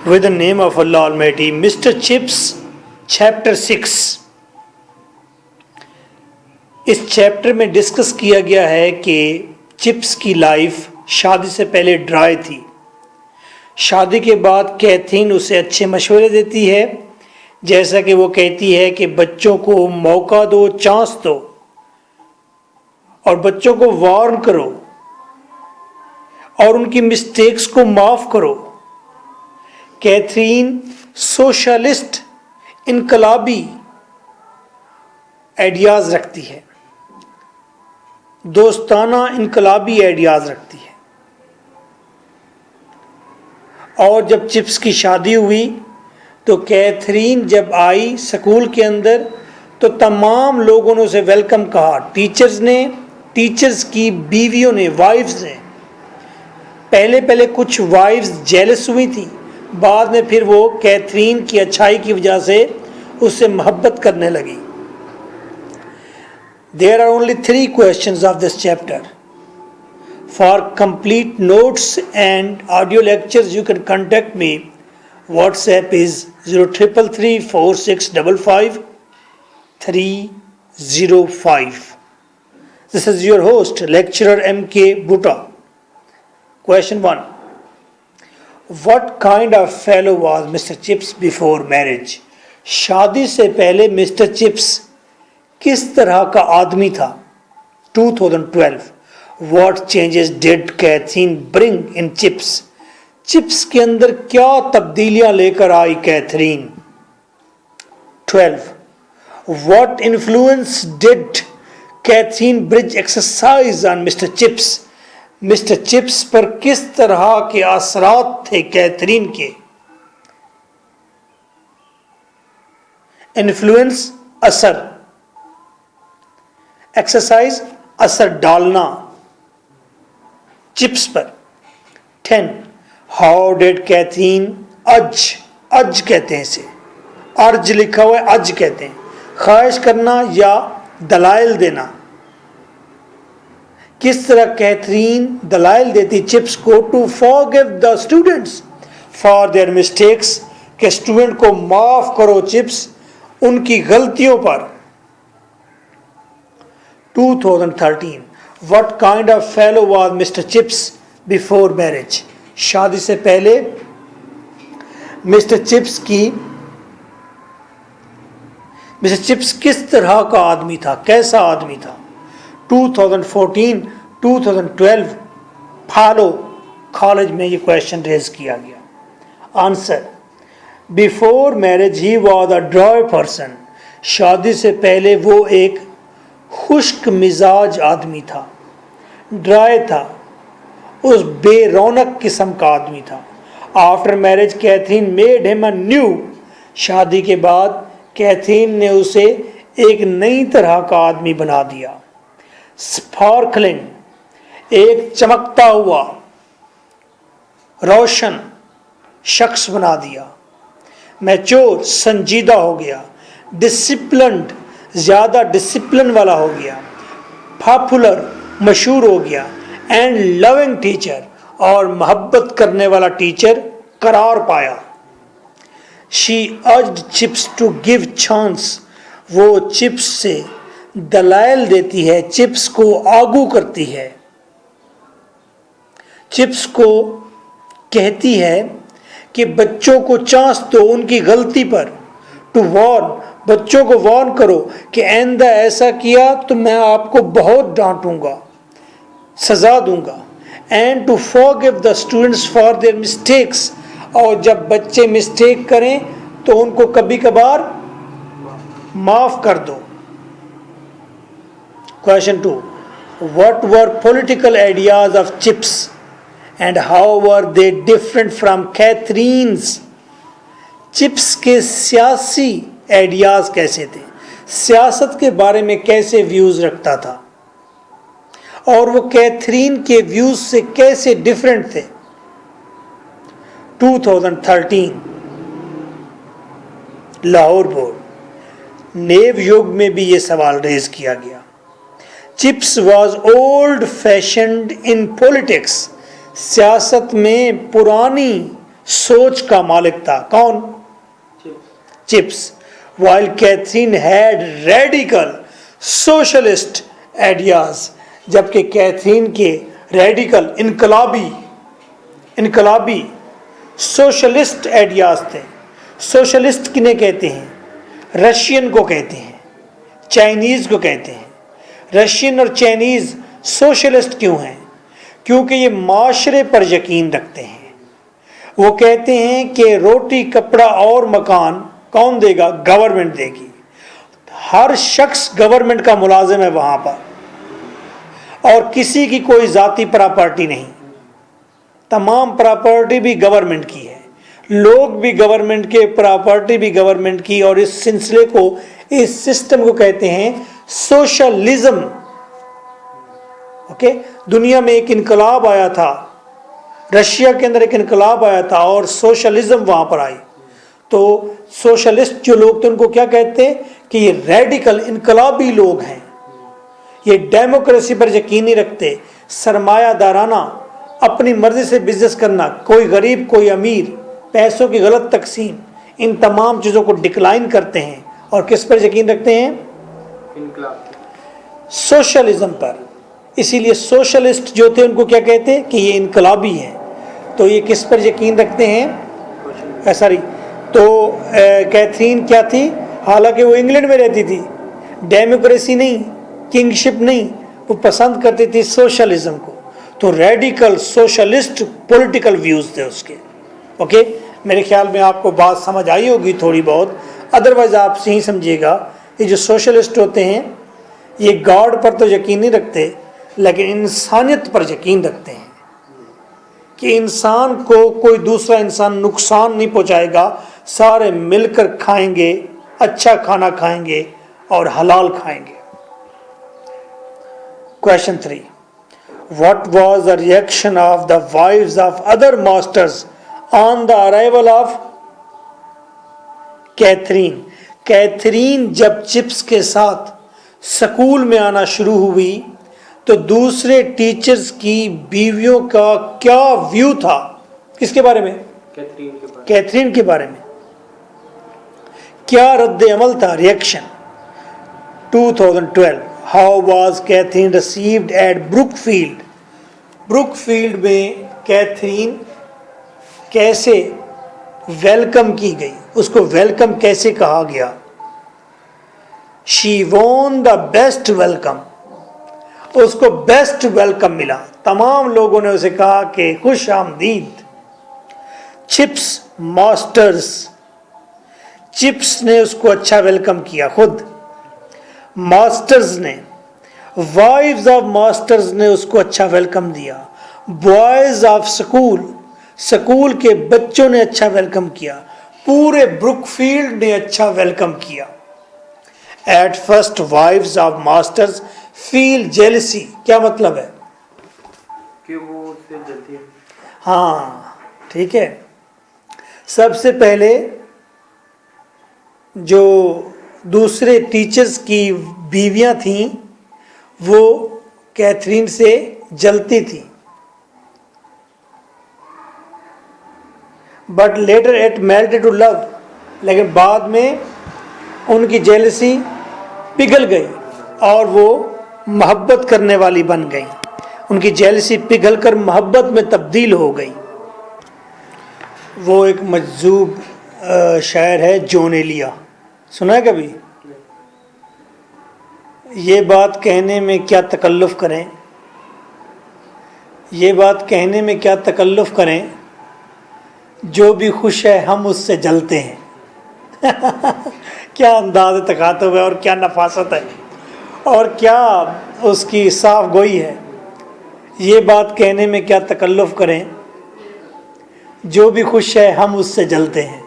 with the name of Allah Almighty. Mr. Chips, Chapter 6. Us chapter میں discuss کیا گیا ہے کہ چپس کی لائف شادی سے پہلے ڈرائی تھی. شادی کے بعد کیتھرین اسے اچھے مشورے دیتی ہے، جیسا کہ وہ کہتی ہے کہ بچوں کو موقع دو، چانس دو، اور بچوں کو وارن کرو اور ان کی مسٹیکس کو معاف کرو. کیتھرین سوشلسٹ انقلابی آئیڈیاز رکھتی ہے، دوستانہ انقلابی آئیڈیاز رکھتی ہے. اور جب چپس کی شادی ہوئی تو کیتھرین جب آئی سکول کے اندر تو تمام لوگوں نے اسے ویلکم کہا. ٹیچرز نے، ٹیچرز کی بیویوں نے، وائفز نے. پہلے کچھ وائفز جیلس ہوئی تھیں، بعد میں پھر وہ کیتھرین کی اچھائی کی وجہ سے اس سے محبت کرنے لگی. There are only 3 questions of this chapter. For complete notes and audio lectures you can contact me. WhatsApp is 0333 4655 305. This is your host, lecturer M.K. Bhutta. Question 1. What kind of fellow was Mr. Chips before marriage? شادی سے پہلے mister chips کس طرح کا آدمی تھا؟ 2012. What changes did Catherine bring in Chips? Chips کے اندر کیا تبدیلیاں لے کر آئی Catherine? 12. What influence did Catherine Bridge exercise on Mr. Chips? Mister Chips پر کس طرح کے اثرات تھے کیتھرین کے؟ انفلوئنس اثر، ایکسرسائز اثر ڈالنا چپس پر. 10. ہاؤ ڈیڈ کیتھرین اج کہتے ہیں اسے، ارج لکھا ہوا ہے، اج کہتے ہیں خواہش کرنا یا دلائل دینا. کس طرح کیتھرین دلائل دیتی چپس کو to forgive the students for their mistakes، کہ اسٹوڈنٹ کو معاف کرو چپس ان کی غلطیوں پر. 2013. What kind of fellow was Mr. Chips before marriage? شادی سے پہلے مسٹر چپس کس طرح کا آدمی تھا، کیسا آدمی تھا؟ 2014 2012 فالو کالج میں یہ کویشچن ریز کیا گیا. Answer: before marriage he was a dry person. شادی سے پہلے وہ ایک خشک مزاج آدمی تھا، ڈرائی تھا، اس بے رونق قسم کا آدمی تھا. آفٹر میرج کیتھرین میڈ ہم اے نیو. شادی کے بعد کیتھرین نے اسے ایک نئی طرح کا آدمی بنا دیا. اسپارکلنگ، ایک چمکتا ہوا روشن شخص بنا دیا. میچور، سنجیدہ ہو گیا. ڈسپلنڈ، زیادہ ڈسپلن والا ہو گیا. پاپولر، مشہور ہو گیا. اینڈ لونگ ٹیچر، اور محبت کرنے والا ٹیچر قرار پایا. She urged Chips to give chance. وہ چپس سے دلائل دیتی ہے، چپس کو آگو کرتی ہے، چپس کو کہتی ہے کہ بچوں کو چانس دو ان کی غلطی پر. ٹو وارن، بچوں کو وارن کرو کہ آئندہ ایسا کیا تو میں آپ کو بہت ڈانٹوں گا، سزا دوں گا. And to forgive the students for their mistakes. اور جب بچے مسٹیک کریں تو ان کو کبھی کبھار معاف کر دو. Question 2. What were political ideas of Chips and how were they different from Catherine's? Chips کے سیاسی آئیڈیاز کیسے تھے، سیاست کے بارے میں کیسے ویوز رکھتا تھا، اور وہ کیتھرین کے ویوز سے کیسے ڈیفرنٹ تھے؟ 2013 لاہور بورڈ نیو یوگ میں بھی یہ سوال ریز کیا گیا. Chips was old fashioned in politics. سیاست میں پرانی सोच का मालिक था। कौन? Chips. While Catherine had radical socialist ideas, जबकि कैथरीन के रेडिकल इनकलाबी सोशलिस्ट आइडियाज थे। सोशलिस्ट किन्हें कहते हैं? रशियन को कहते हैं, चाइनीज़ को कहते हैं। रशियन और चाइनीज़ सोशलिस्ट क्यों हैं? क्योंकि ये माशरे पर यकीन रखते हैं। वो कहते हैं कि रोटी कपड़ा और मकान कौन देगा? गवर्नमेंट देगी। हर शख्स गवर्नमेंट का मुलाजिम है वहाँ पर, और किसी की कोई ज़ाती प्रॉपर्टी नहीं, तमाम प्रॉपर्टी भी गवर्नमेंट की है, लोग भी गवर्नमेंट के, प्रॉपर्टी भी गवर्नमेंट की। और इस सिलसिले को, इस सिस्टम को कहते हैं सोशलिज्म। ओके, दुनिया में एक इनकलाब आया था, रशिया के अंदर एक इनकलाब आया था और सोशलिज्म वहाँ पर आई। तो सोशलिस्ट जो लोग थे उनको क्या कहते हैं कि ये रेडिकल इनकलाबी लोग हैं, ये डेमोक्रेसी पर यकीन नहीं रखते, सरमायादाराना अपनी मर्जी से बिजनेस करना, कोई गरीब कोई अमीर, पैसों की गलत तकसीम, इन तमाम चीज़ों को डिक्लाइन करते हैं। और किस पर यकीन रखते हैं? सोशलिज्म पर। इसीलिए सोशलिस्ट जो थे उनको क्या कहते हैं कि ये इनकलाबी हैं। तो ये किस पर यकीन रखते हैं? सॉरी, तो कैथरीन क्या थी? हालांकि वो इंग्लैंड में रहती थी, डेमोक्रेसी नहीं, किंगशिप नहीं, वो पसंद करती थी सोशलिज्म को। तो रेडिकल सोशलिस्ट पॉलिटिकल व्यूज़ थे उसके। ओके, मेरे ख्याल में आपको बात समझ आई होगी थोड़ी बहुत, अदरवाइज आप सही समझिएगा। ये जो सोशलिस्ट होते हैं ये गॉड पर तो यकीन नहीं रखते, लेकिन इंसानियत पर यकीन रखते हैं कि इंसान को कोई दूसरा इंसान नुकसान नहीं पहुंचाएगा, सारे मिलकर खाएंगे, अच्छा खाना खाएंगे और हलाल खाएंगे। Question 3, what was the reaction of the wives of other masters on the arrival of Catherine? Catherine जब चिप्स के साथ स्कूल में आना शुरू हुई तो दूसरे टीचर्स की बीवियों का क्या व्यू था? किसके बारे में? कैथरीन के बारे में। क्या रद्द अमल था, reaction? 2012, how was Catherine received at Brookfield? Brookfield में कैथरीन कैसे वेलकम की गई, उसको वेलकम कैसे कहा गया? She won the best welcome, उसको बेस्ट वेलकम मिला, तमाम लोगों ने उसे कहा कि खुश आमदीद। चिप्स मास्टर्स, चिप्स ने उसको अच्छा वेलकम किया खुद, मास्टर्स ने, वाइव्स ऑफ मास्टर्स ने उसको अच्छा वेलकम दिया, बॉयज ऑफ स्कूल, स्कूल के बच्चों ने अच्छा वेलकम किया, पूरे ब्रुकफील्ड ने अच्छा वेलकम किया। At first wives of masters feel jealousy, क्या मतलब है? कि वो उससे जलती है। हाँ, ठीक है। सबसे पहले जो दूसरे टीचर्स की बीवियां थीं वो कैथरीन से जलती थी, but later it melted to love, लेकिन बाद में उनकी जेलसी पिघल गई और वो मोहब्बत करने वाली बन गई, उनकी जेलसी पिघल कर मोहब्बत में तब्दील हो गई। वो एक मजजूब शायर है जॉन एलिया, सुना है कभी? ये बात कहने में क्या तकल्लुफ़ करें, ये बात कहने में क्या तकल्लुफ़ करें, जो भी खुश है हम उससे जलते हैं। क्या अंदाज़ तकातुब है और क्या नफासत है और क्या उसकी साफ गोई है। ये बात कहने में क्या तकल्लुफ़ करें, जो भी खुश है हम उससे जलते हैं।